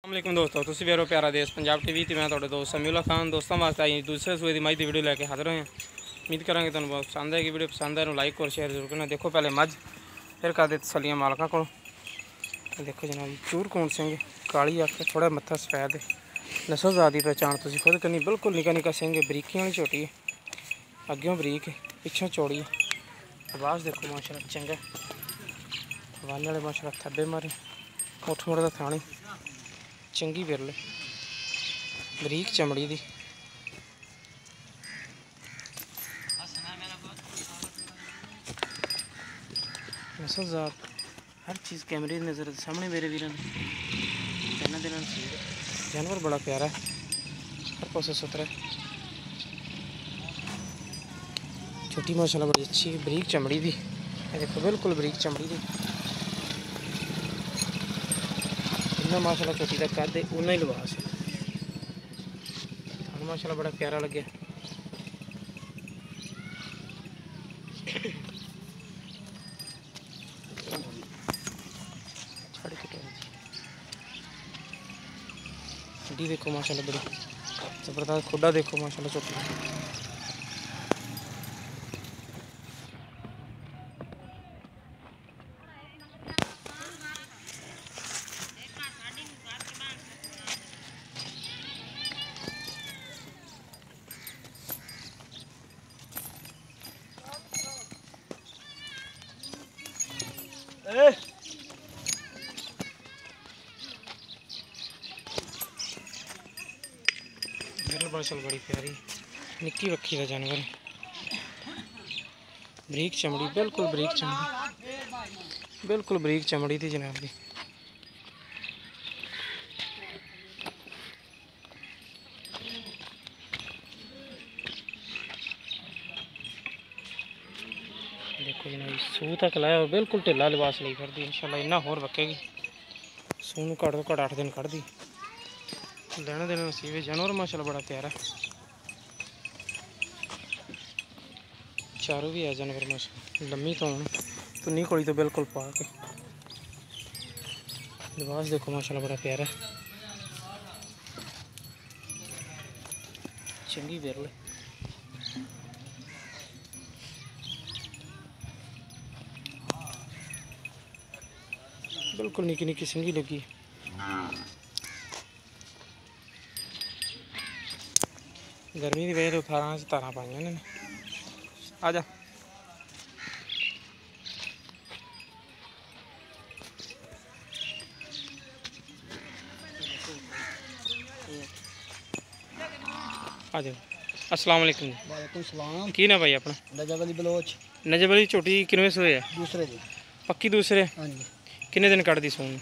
अस्सलाम दोस्तों, तुम वेरो प्यारा देश पंजाब टीवी ते मैं तुहाडा दोस्त समीउल्ला खान। दोस्तों वास्ते आई दूसरे सूए की मझ की वीडियो लैके हाजिर होए। उम्मीद करांगे तुहानूं बहुत पसंद आएगी। वीडियो पसंद आए लाइक और शेयर जरूर करना। देखो पहले मझ फिर करदे तसलियां मालका को। देखो जनाब चूर कौन सिंह काली अख थोड़ा मत्था सफैद नस्ल ज़ात की पहचान तुसीं खुद करनी। बिल्कुल निका निका सिंह बरीकियां वाली झोटी है, अग्गों बरीक पिछों चौड़ी है। आवाज़ देखो माशाल्लाह चंगा वन वाले माशाल्लाह थब्बे मारे उठ मुड़ का थाने चंगी बिरल बरीक चमड़ी दी नस्ल ज़ात हर चीज़ कैमरे नज़र सामने मेरे वीर पहना दिन जानवर बड़ा प्यारा है, हर पासे सुथरा है। छोटी माशाल्लाह बड़ी अच्छी बरीक चमड़ी दी देखो बिल्कुल बरीक चमड़ी दी इन्ना माशाल्लाह छोटी का कद है उन्ना ही लिबास है। माशाल्लाह बड़ा प्यारा लगे। हड्डी देखो माशाल्लाह बड़ी ज़बरदस्त, खुडा देखो माशाल्लाह छोटी। माशाल्लाह बड़ी प्यारी निक्की वक्खी का जानवर बरीक चमड़ी बिल्कुल बरीक चमड़ी बिल्कुल बरीक चमड़ी थी जनाब दी। देखो जनाब सूह तक लाया और बिल्कुल ढिला लिबास नहीं करती। इंशाल्लाह इन्ना होर वक्केगी सूह घट तो घट 8 दिन कढ़ दी लेना देना नसीब जानवर माशाल्लाह बड़ा प्यारा चारों भी है जानवर माशाल्लाह लम्मी तो तुन्नी कोड़ी तो बिल्कुल पा के लिबास देखो माशाल्लाह बड़ा प्यारा चंगी बिरल बिल्कुल निकी निकी सिंगी लगी। गर्मी की वजह से 18 17 पाइया ने आ जा आ जाओ। अस्सलाम वालेकुम। वालेकुम सलाम। की ना भाई अपना नजब अली बलोच। नजब अली झोटी किनवे सोए है? दूसरे दिन पक्की दूसरे। हाँ जी किन्ने दिन कट दी सून?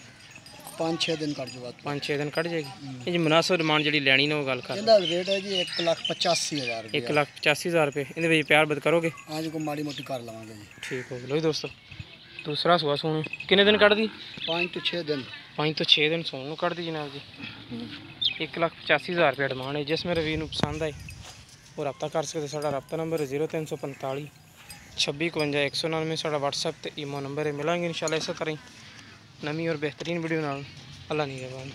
5-6 दिन कट जाएगा। 5-6 दिन कट जाएगी। जी मुनासिब डिमांड जी लैनी ने वो गल कर इहदा रेट है जी 1,85,000 रुपये। 1,85,000 रुपये इहदे विच प्यार बद करोगे? हाँ जी को माड़ी मोटी कर लवांगे जी। ठीक हो लो दोस्तों दूसरा सुआ सून किन्ने दिन कट दी? 5 तो 6 दिन 5 तो 6 दिन सून कट दी जनाब जी। 1,85,000 रुपये डिमांड है। जिस मेरे वीर पसंद आए वो रब्ता कर सकते। साडा रब्ता नंबर 0345 26 51 199 साडा व्हाट्सएप ते ईमो नंबर है। मिलेंगे इंशाल्लाह इस तरह ही नवी और बेहतरीन वीडियो नाल। अल्लाह निगहबान।